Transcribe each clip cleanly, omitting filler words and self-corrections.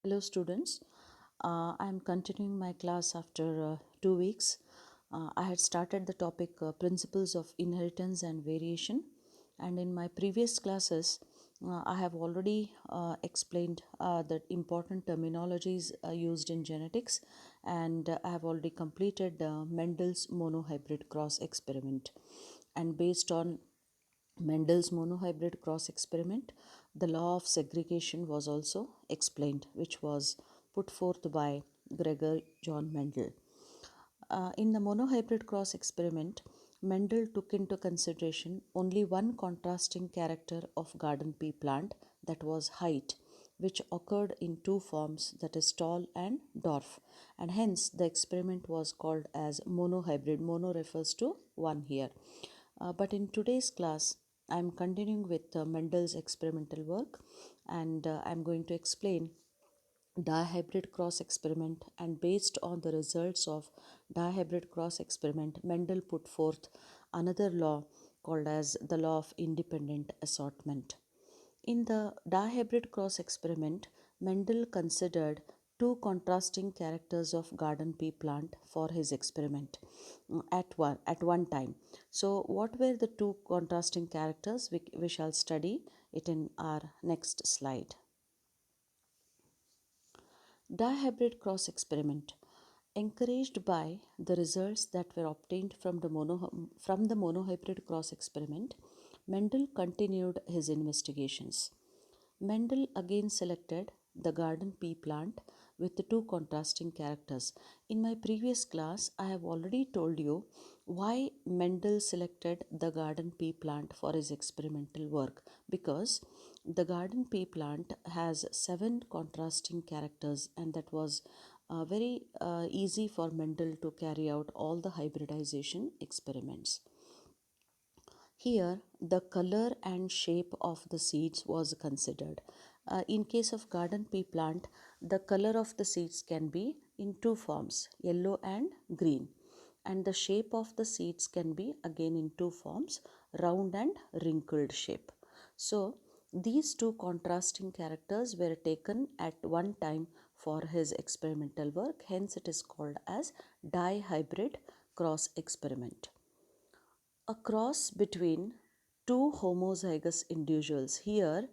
Hello students, I am continuing my class after 2 weeks. I had started the topic Principles of Inheritance and Variation, and in my previous classes I have already explained the important terminologies used in genetics, and I have already completed Mendel's monohybrid cross experiment. And based on Mendel's monohybrid cross experiment, the law of segregation was also explained, which was put forth by Gregor John Mendel. In the monohybrid cross experiment, Mendel took into consideration only one contrasting character of garden pea plant, that was height, which occurred in two forms, that is tall and dwarf, and hence the experiment was called as monohybrid. Mono refers to one here. But in today's class, I am continuing with Mendel's experimental work, and I am going to explain dihybrid cross experiment. And based on the results of dihybrid cross experiment, Mendel put forth another law called as the law of independent assortment. In the dihybrid cross experiment, Mendel considered two contrasting characters of garden pea plant for his experiment at one time. So what were the two contrasting characters? We shall study it in our next slide. Dihybrid cross experiment. Encouraged by the results that were obtained from the monohybrid cross experiment, Mendel continued his investigations. Mendel again selected the garden pea plant with the two contrasting characters. In my previous class, I have already told you why Mendel selected the garden pea plant for his experimental work, because the garden pea plant has 7 contrasting characters, and that was very easy for Mendel to carry out all the hybridization experiments. Here, the color and shape of the seeds was considered. In case of garden pea plant, the color of the seeds can be in two forms, yellow and green. And the shape of the seeds can be again in two forms, round and wrinkled shape. So, these two contrasting characters were taken at one time for his experimental work, hence it is called as dihybrid cross experiment. A cross between two homozygous individuals. Here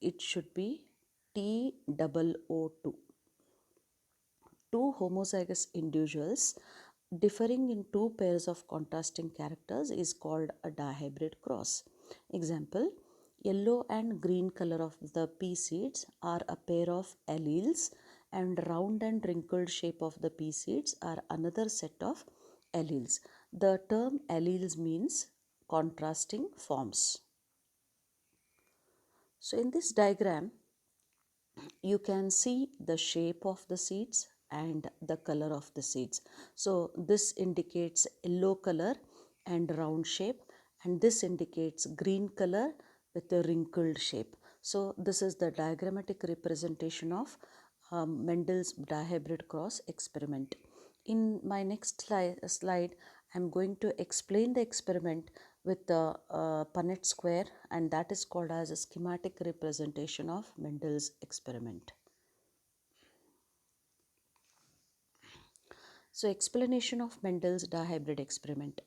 it should be TOO2. Two homozygous individuals differing in two pairs of contrasting characters is called a dihybrid cross. Example, yellow and green color of the pea seeds are a pair of alleles, and round and wrinkled shape of the pea seeds are another set of alleles. The term alleles means contrasting forms. So in this diagram, you can see the shape of the seeds and the color of the seeds. So this indicates yellow color and round shape, and this indicates green color with a wrinkled shape. So this is the diagrammatic representation of Mendel's dihybrid cross experiment. In my next slide, I am going to explain the experiment with the Punnett square, and that is called as a schematic representation of Mendel's experiment. So, explanation of Mendel's dihybrid experiment.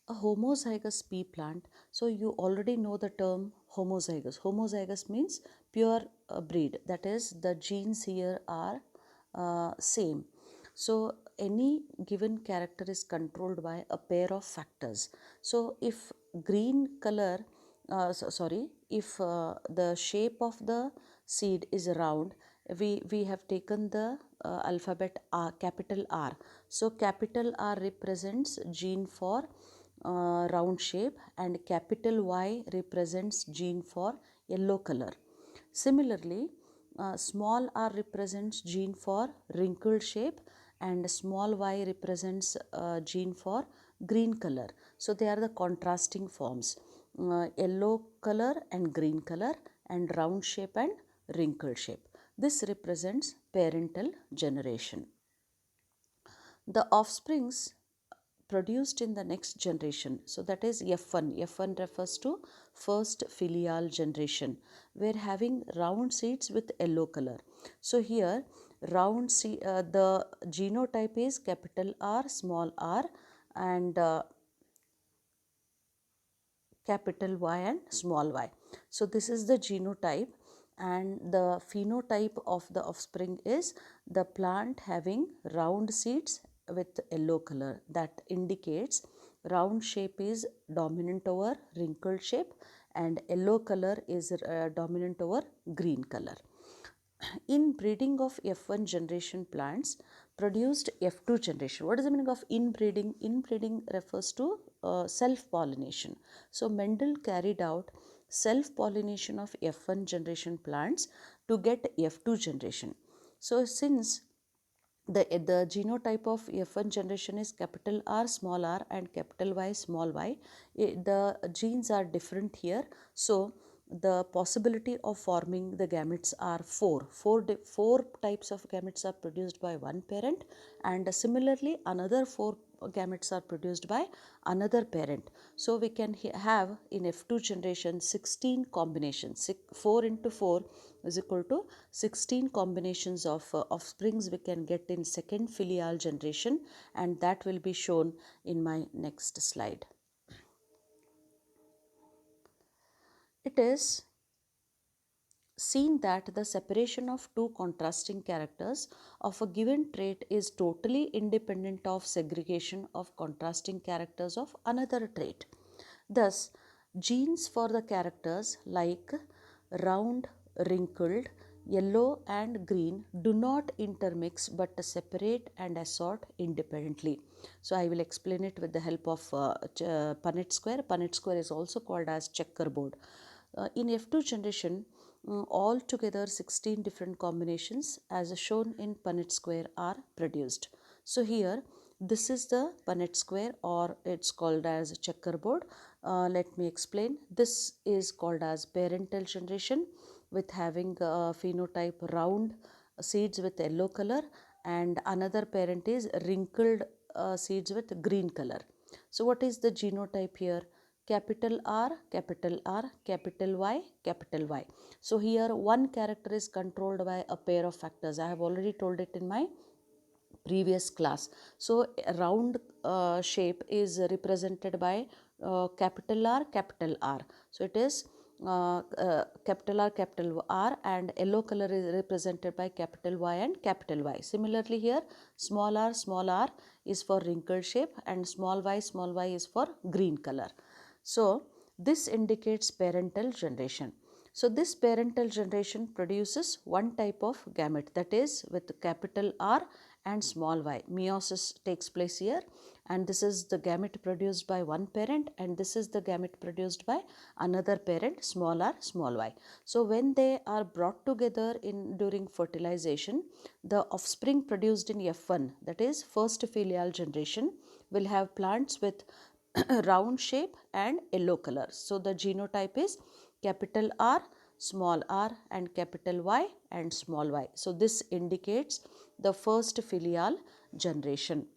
A homozygous pea plant. So, you already know the term homozygous. Homozygous means pure breed, that is, the genes here are same. So, any given character is controlled by a pair of factors. So, if green color, if the shape of the seed is round, we have taken the alphabet R, capital R. So, capital R represents gene for round shape, and capital Y represents gene for yellow color. Similarly, small r represents gene for wrinkled shape, and small y represents gene for green color. So they are the contrasting forms, yellow color and green color, and round shape and wrinkled shape. This represents parental generation. The offsprings produced in the next generation. So that is F1. F1 refers to first filial generation. We're having round seeds with yellow color. So here the genotype is capital R, small r, and capital Y and small y. So this is the genotype, and the phenotype of the offspring is the plant having round seeds with yellow color. That indicates round shape is dominant over wrinkled shape, and yellow color is dominant over green color. In breeding of F1 generation plants produced F2 generation. What is the meaning of inbreeding? Inbreeding refers to self-pollination. So Mendel carried out self-pollination of F1 generation plants to get F2 generation. So since the genotype of F1 generation is capital R small r and capital Y small y, the genes are different here. So the possibility of forming the gametes are four types of gametes are produced by one parent, and similarly another four gametes are produced by another parent. So we can have in F2 generation 16 combinations. 4 into 4 is equal to 16 combinations of offsprings we can get in second filial generation, and that will be shown in my next slide. It is seen that the separation of two contrasting characters of a given trait is totally independent of segregation of contrasting characters of another trait. Thus, genes for the characters like round, wrinkled, yellow and green do not intermix but separate and assort independently. So I will explain it with the help of Punnett square. Punnett square is also called as checkerboard. In F2 generation, altogether 16 different combinations as shown in Punnett square are produced. So here this is the Punnett square, or it's called as checkerboard. Let me explain. This is called as parental generation with having phenotype round seeds with yellow color, and another parent is wrinkled seeds with green color. So what is the genotype here? Capital R, capital R, capital Y, capital Y. So here one character is controlled by a pair of factors. I have already told it in my previous class. So a round shape is represented by capital R, capital R. So it is capital R, and yellow color is represented by capital Y and capital Y. Similarly here small r is for wrinkled shape, and small y is for green color. So this indicates parental generation. So this parental generation produces one type of gamete, that is with capital R and small y. Meiosis takes place here, and this is the gamete produced by one parent, and this is the gamete produced by another parent, small r, small y. So when they are brought together during fertilization, the offspring produced in F1, that is first filial generation, will have plants with round shape and yellow color. So the genotype is capital R, small r, and capital Y and small y. So this indicates the first filial generation.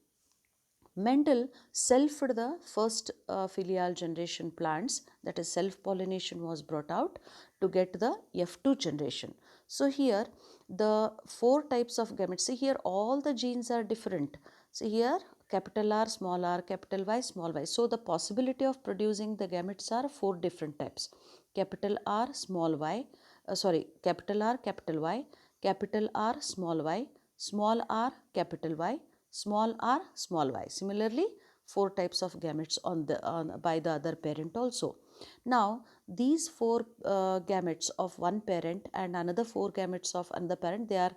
Mendel selfed the first filial generation plants, that is self-pollination was brought out to get the F2 generation. So here the four types of gametes, see here all the genes are different. See here capital R, capital Y, small y. So the possibility of producing the gametes are four different types. Capital R, small y, capital R, capital Y, capital R, small r, capital Y, small r, small y. Similarly, four types of gametes by the other parent also. Now, these four gametes of one parent and another four gametes of another parent, they are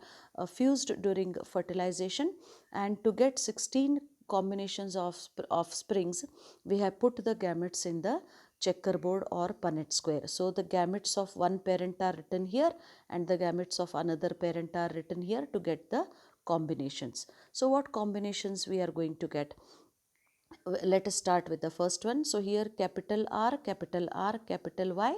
fused during fertilization, and to get 16 combinations of springs, we have put the gametes in the checkerboard or Punnett square. So the gametes of one parent are written here, and the gametes of another parent are written here to get the combinations. So what combinations we are going to get? Let us start with the first one. So here capital R, capital R, capital Y,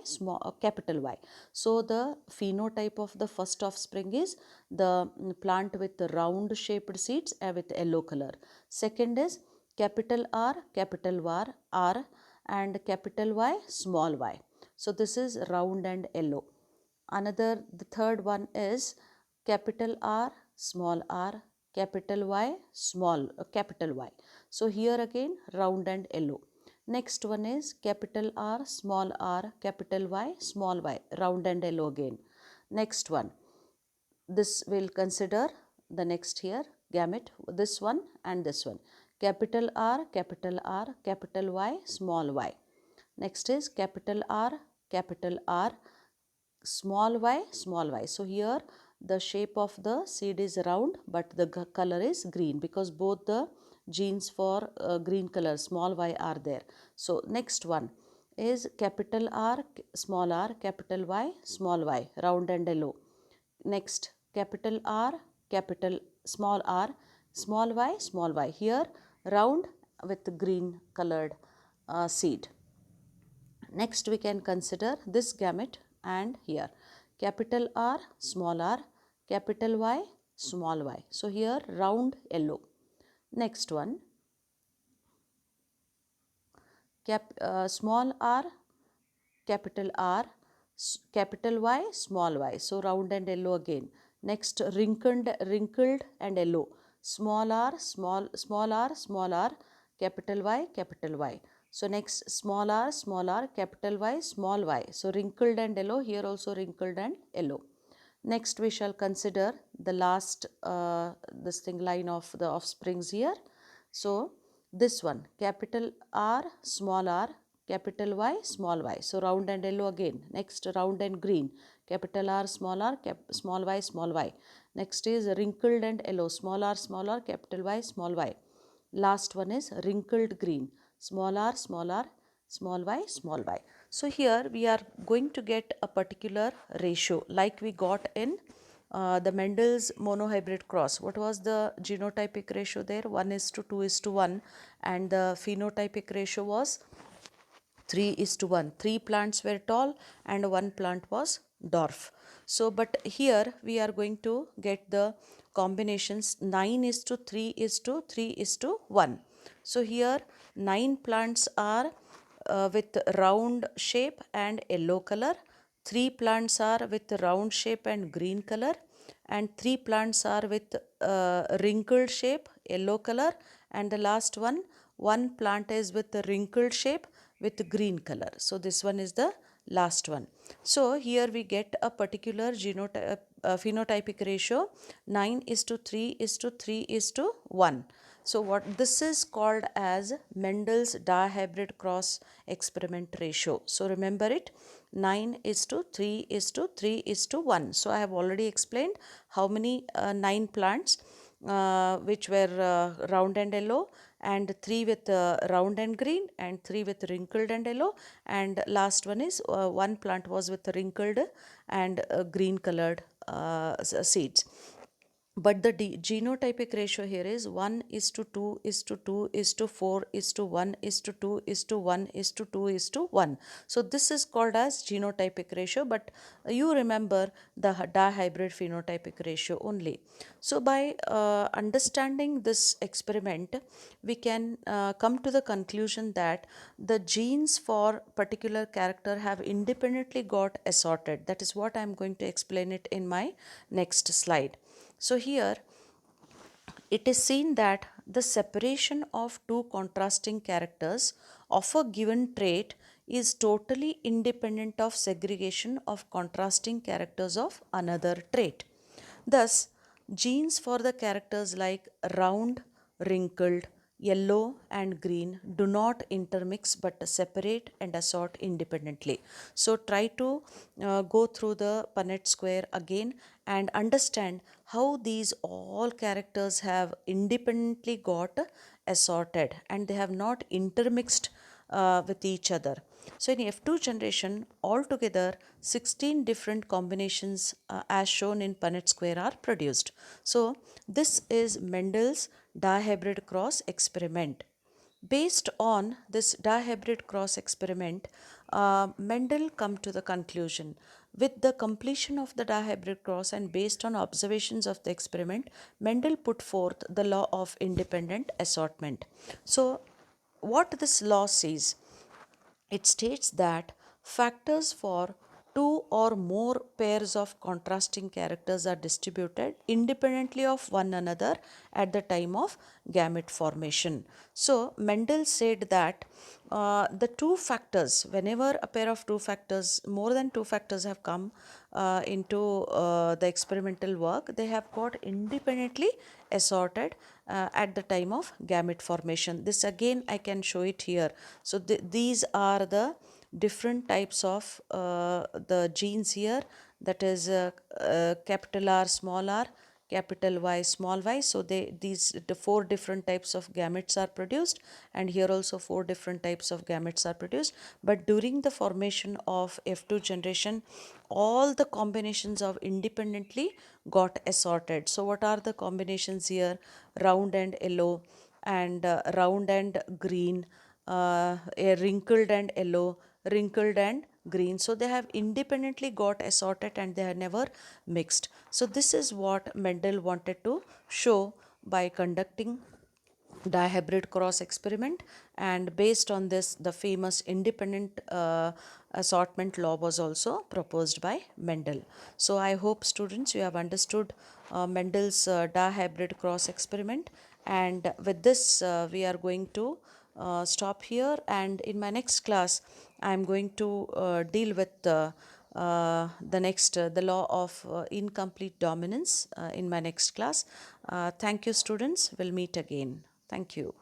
capital Y. So the phenotype of the first offspring is the plant with the round shaped seeds with yellow color. Second is capital R and capital Y, small y. So this is round and yellow. The third one is capital R, capital Y, capital Y. So here again round and yellow. Next one is capital R, capital Y, small y, round and yellow again. Next one, this will consider the next here gamut, this one and this one. Capital R, capital Y, small y. Next is capital R, small y. So here the shape of the seed is round but the color is green because both the genes for green color small y are there. So next one is capital R, capital Y, small y, round and yellow. Next capital R, small y, here round with green colored seed. Next we can consider this gamut and here capital R, capital Y, small y. So here round yellow. Next one small r, capital capital Y, small y. So round and yellow again. Next wrinkled and yellow. Small r, capital Y. So next small r, capital Y, small y. So wrinkled and yellow, here also wrinkled and yellow. Next we shall consider the last this thing line of the offsprings here. So this one capital R, capital Y, small y. So round and yellow again. Next round and green, capital R, small y. Next is wrinkled and yellow, small r, capital Y, small y. Last one is wrinkled green, small r, small y. So here we are going to get a particular ratio like we got in the Mendel's monohybrid cross. What was the genotypic ratio there? 1:2:1, and the phenotypic ratio was 3:1. 3 plants were tall and 1 plant was dwarf. So but here we are going to get the combinations 9:3:3:1. So here 9 plants are with round shape and yellow color, 3 plants are with round shape and green color, and 3 plants are with wrinkled shape, yellow color, and the last one plant is with the wrinkled shape with green color. So this one is the last one. So here we get a particular phenotypic ratio 9:3:3:1. So what this is called as Mendel's dihybrid cross experiment ratio. So remember it, 9:3:3:1. So I have already explained how many 9 plants which were round and yellow, and 3 with round and green, and 3 with wrinkled and yellow, and last one is one plant was with wrinkled and green colored seeds. But the genotypic ratio here is 1:2:4:1:2:1:2:1. So this is called as genotypic ratio, but you remember the dihybrid phenotypic ratio only. So by understanding this experiment, we can come to the conclusion that the genes for particular character have independently got assorted. That is what I am going to explain it in my next slide. So here it is seen that the separation of two contrasting characters of a given trait is totally independent of segregation of contrasting characters of another trait. Thus, genes for the characters like round, wrinkled, yellow and green do not intermix but separate and assort independently. So try to go through the Punnett square again and understand how these all characters have independently got assorted and they have not intermixed with each other. So in F2 generation, altogether 16 different combinations as shown in Punnett square are produced. So this is Mendel's dihybrid cross experiment. Based on this dihybrid cross experiment, Mendel come to the conclusion With the completion of the dihybrid cross and based on observations of the experiment, Mendel put forth the law of independent assortment. So, what this law says, it states that factors for two or more pairs of contrasting characters are distributed independently of one another at the time of gamete formation. So, Mendel said that the two factors, whenever a pair of two factors, more than two factors have come into the experimental work, they have got independently assorted at the time of gamete formation. This again I can show it here. So these are the different types of the genes here, that is capital R small r, capital Y small y. So the four different types of gametes are produced, and here also four different types of gametes are produced. But during the formation of F2 generation, all the combinations of independently got assorted. So what are the combinations here? Round and yellow, and round and green, a wrinkled and yellow, wrinkled and green. So they have independently got assorted and they are never mixed. So this is what Mendel wanted to show by conducting dihybrid cross experiment, and based on this the famous independent assortment law was also proposed by Mendel. So I hope students you have understood Mendel's dihybrid cross experiment, and with this we are going to stop here, and in my next class I am going to deal with the next the law of incomplete dominance in my next class. Thank you students, we'll meet again. Thank you.